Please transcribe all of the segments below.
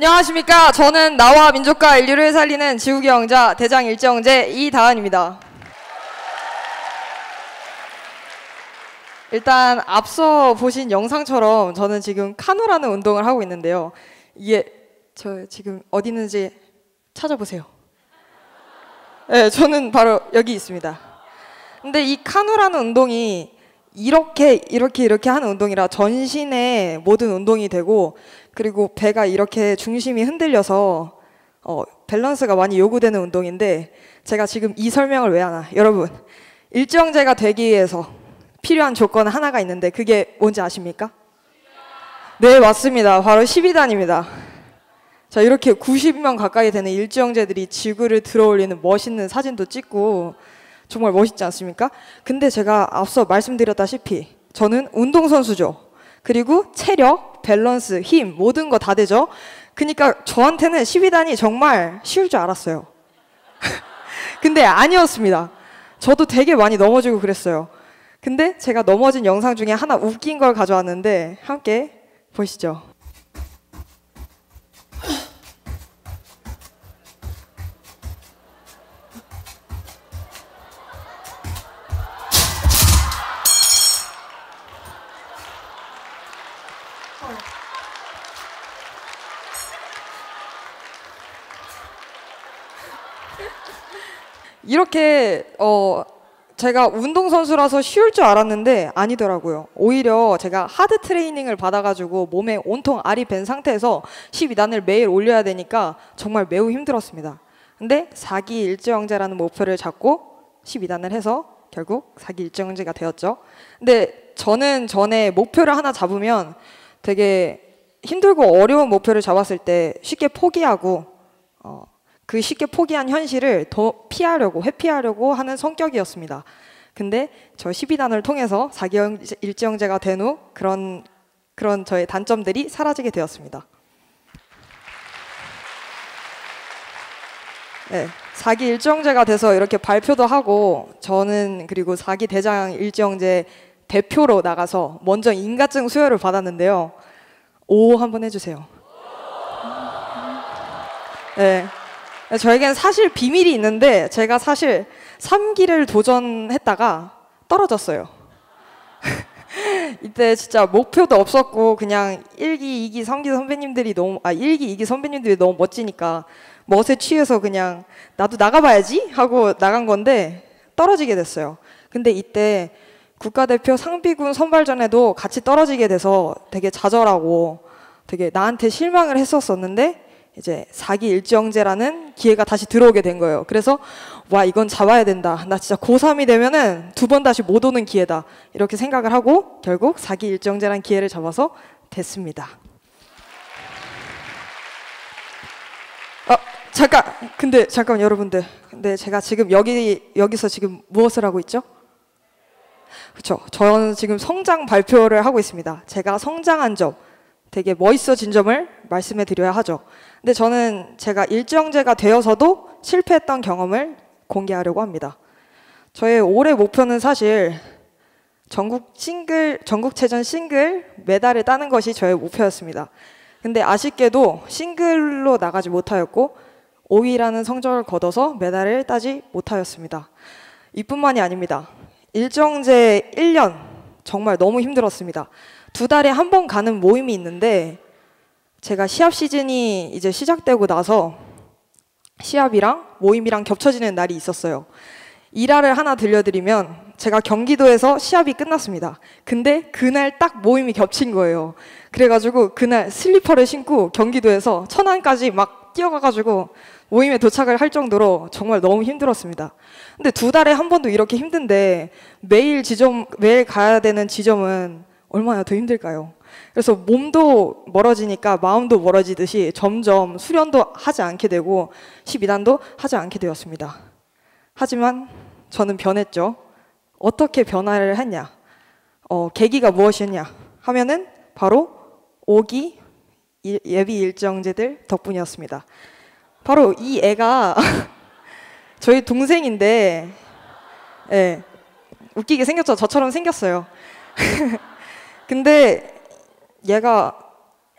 안녕하십니까. 저는 나와 민족과 인류를 살리는 지구의 왕자 대장 일제형제 이다은입니다. 일단 앞서 보신 영상처럼 저는 지금 카누라는 운동을 하고 있는데요. 이게 저 지금 어디 있는지 찾아보세요. 네, 저는 바로 여기 있습니다. 근데 이 카누라는 운동이 이렇게 하는 운동이라 전신의 모든 운동이 되고, 그리고 배가 이렇게 중심이 흔들려서 밸런스가 많이 요구되는 운동인데, 제가 지금 이 설명을 왜 하나? 여러분, 일제형제가 되기 위해서 필요한 조건 하나가 있는데 그게 뭔지 아십니까? 네, 맞습니다. 바로 12단입니다. 자, 이렇게 90명 가까이 되는 일제형제들이 지구를 들어올리는 멋있는 사진도 찍고 정말 멋있지 않습니까? 근데 제가 앞서 말씀드렸다시피 저는 운동선수죠. 그리고 체력, 밸런스, 힘 모든 거 다 되죠. 그러니까 저한테는 12단이 정말 쉬울 줄 알았어요. 근데 아니었습니다. 저도 되게 많이 넘어지고 그랬어요. 근데 제가 넘어진 영상 중에 하나 웃긴 걸 가져왔는데 함께 보시죠. 이렇게 제가 운동선수라서 쉬울 줄 알았는데 아니더라고요. 오히려 제가 하드 트레이닝을 받아가지고 몸에 온통 알이 밴 상태에서 12단을 매일 올려야 되니까 정말 매우 힘들었습니다. 근데 4기 일제형제라는 목표를 잡고 12단을 해서 결국 4기 일제형제가 되었죠. 근데 저는 전에 목표를 하나 잡으면 되게 힘들고 어려운 목표를 잡았을 때 쉽게 포기하고 그 쉽게 포기한 현실을 더 회피하려고 하는 성격이었습니다. 근데 저 12단을 통해서 4기 일제형제가 된 후 그런 저의 단점들이 사라지게 되었습니다. 네, 4기 일제형제가 돼서 이렇게 발표도 하고, 저는 그리고 4기 대장 일제형제 대표로 나가서 먼저 인가증 수여를 받았는데요. 오 한번 해주세요. 네. 저에겐 사실 비밀이 있는데 제가 사실 3기를 도전했다가 떨어졌어요. 이때 진짜 목표도 없었고 그냥 1기, 2기, 3기 선배님들이 1기, 2기 선배님들이 너무 멋지니까 멋에 취해서 그냥 나도 나가봐야지 하고 나간 건데 떨어지게 됐어요. 근데 이때 국가대표 상비군 선발전에도 같이 떨어지게 돼서 되게 좌절하고 되게 나한테 실망을 했었었는데, 이제 4기 일제형제라는 기회가 다시 들어오게 된 거예요. 그래서 와, 이건 잡아야 된다. 나 진짜 고3이 되면은 2번 다시 못 오는 기회다. 이렇게 생각을 하고 결국 4기 일제형제라는 기회를 잡아서 됐습니다. 잠깐 여러분들. 근데 제가 지금 여기서 지금 무엇을 하고 있죠? 그렇죠. 저는 지금 성장 발표를 하고 있습니다. 제가 성장한 점, 되게 멋있어진 점을 말씀해 드려야 하죠. 근데 저는 제가 일제형제가 되어서도 실패했던 경험을 공개하려고 합니다. 저의 올해 목표는 사실 전국체전 싱글 메달을 따는 것이 저의 목표였습니다. 근데 아쉽게도 싱글로 나가지 못하였고 5위라는 성적을 거둬서 메달을 따지 못하였습니다. 이뿐만이 아닙니다. 일제형제 1년 정말 너무 힘들었습니다. 2달에 한 번 가는 모임이 있는데, 제가 시합 시즌이 이제 시작되고 나서 시합이랑 모임이랑 겹쳐지는 날이 있었어요. 일화를 하나 들려드리면, 제가 경기도에서 시합이 끝났습니다. 근데 그날 딱 모임이 겹친 거예요. 그래가지고 그날 슬리퍼를 신고 경기도에서 천안까지 막 뛰어가가지고 모임에 도착을 할 정도로 정말 너무 힘들었습니다. 근데 2달에 한 번도 이렇게 힘든데 매일 가야 되는 지점은 얼마나 더 힘들까요? 그래서 몸도 멀어지니까 마음도 멀어지듯이 점점 수련도 하지 않게 되고 12단도 하지 않게 되었습니다. 하지만 저는 변했죠. 어떻게 변화를 했냐? 계기가 무엇이었냐 하면은 바로 5기 예비 일제형제들 덕분이었습니다. 바로 이 애가 저희 동생인데, 예, 웃기게 생겼죠? 저처럼 생겼어요. 근데 얘가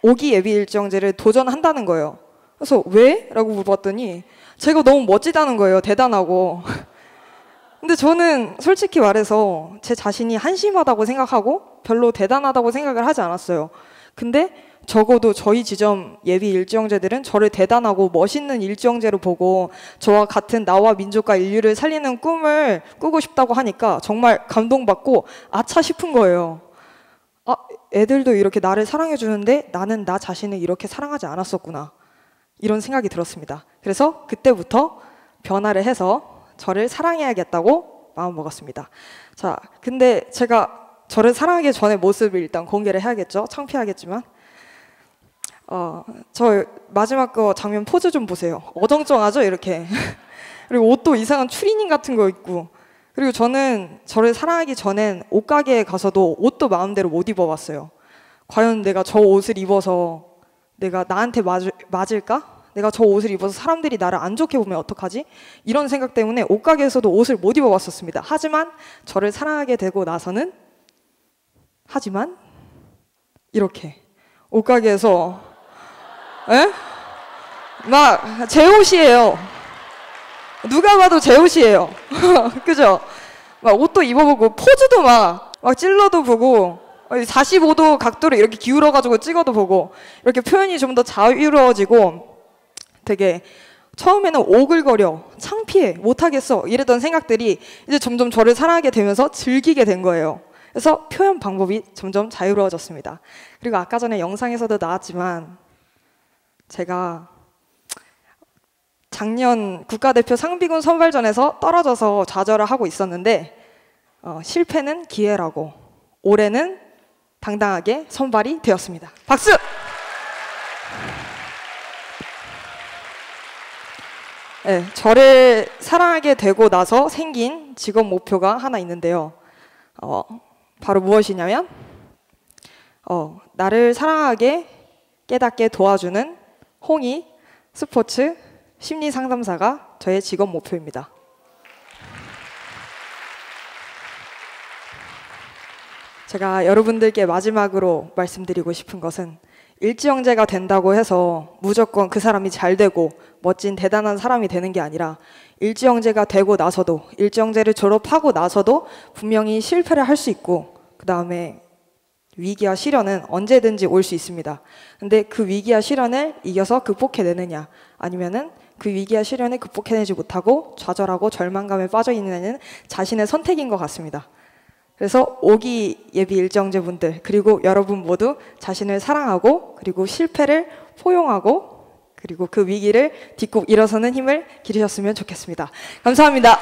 5기 예비 일정제를 도전한다는 거예요. 그래서 왜? 라고 물어봤더니 제가 너무 멋지다는 거예요. 대단하고. 근데 저는 솔직히 말해서 제 자신이 한심하다고 생각하고 별로 대단하다고 생각을 하지 않았어요. 근데 적어도 저희 지점 예비 일지영제들은 저를 대단하고 멋있는 일지영제로 보고 저와 같은 나와 민족과 인류를 살리는 꿈을 꾸고 싶다고 하니까 정말 감동받고 아차 싶은 거예요. 아, 애들도 이렇게 나를 사랑해 주는데 나는 나 자신을 이렇게 사랑하지 않았었구나. 이런 생각이 들었습니다. 그래서 그때부터 변화를 해서 저를 사랑해야겠다고 마음먹었습니다. 자, 근데 제가 저를 사랑하기 전의 모습을 일단 공개를 해야겠죠? 창피하겠지만. 저 마지막 거 장면 포즈 좀 보세요. 어정쩡하죠? 이렇게. 그리고 옷도 이상한 추리닝 같은 거 입고. 그리고 저는 저를 사랑하기 전엔 옷가게에 가서도 옷도 마음대로 못 입어봤어요. 과연 내가 저 옷을 입어서 내가 나한테 맞을까? 내가 저 옷을 입어서 사람들이 나를 안 좋게 보면 어떡하지? 이런 생각 때문에 옷가게에서도 옷을 못 입어봤었습니다. 하지만 저를 사랑하게 되고 나서는 이렇게 옷가게에서 막 제 옷이에요. 누가 봐도 제 옷이에요. 그죠? 막 옷도 입어보고 포즈도 막 찔러도 보고 45도 각도로 이렇게 기울어가지고 찍어도 보고 이렇게 표현이 좀 더 자유로워지고 되게 처음에는 오글거려 창피해 못하겠어 이랬던 생각들이 이제 점점 저를 사랑하게 되면서 즐기게 된 거예요. 그래서 표현 방법이 점점 자유로워졌습니다. 그리고 아까 전에 영상에서도 나왔지만 제가 작년 국가대표 상비군 선발전에서 떨어져서 좌절을 하고 있었는데 실패는 기회라고 올해는 당당하게 선발이 되었습니다. 박수! 네, 저를 사랑하게 되고 나서 생긴 직업 목표가 하나 있는데요. 바로 무엇이냐면 나를 사랑하게 깨닫게 도와주는 홍이 스포츠 심리 상담사가 저의 직업 목표입니다. 제가 여러분들께 마지막으로 말씀드리고 싶은 것은 일지영제가 된다고 해서 무조건 그 사람이 잘 되고 멋진 대단한 사람이 되는 게 아니라 일지영제가 되고 나서도 일지영제를 졸업하고 나서도 분명히 실패를 할 수 있고 그 다음에 위기와 시련은 언제든지 올 수 있습니다. 근데 그 위기와 시련을 이겨서 극복해내느냐 아니면은 그 위기와 시련을 극복해내지 못하고 좌절하고 절망감에 빠져 있는 자신의 선택인 것 같습니다. 그래서 5기 예비 일정제분들 그리고 여러분 모두 자신을 사랑하고 그리고 실패를 포용하고 그리고 그 위기를 딛고 일어서는 힘을 기르셨으면 좋겠습니다. 감사합니다.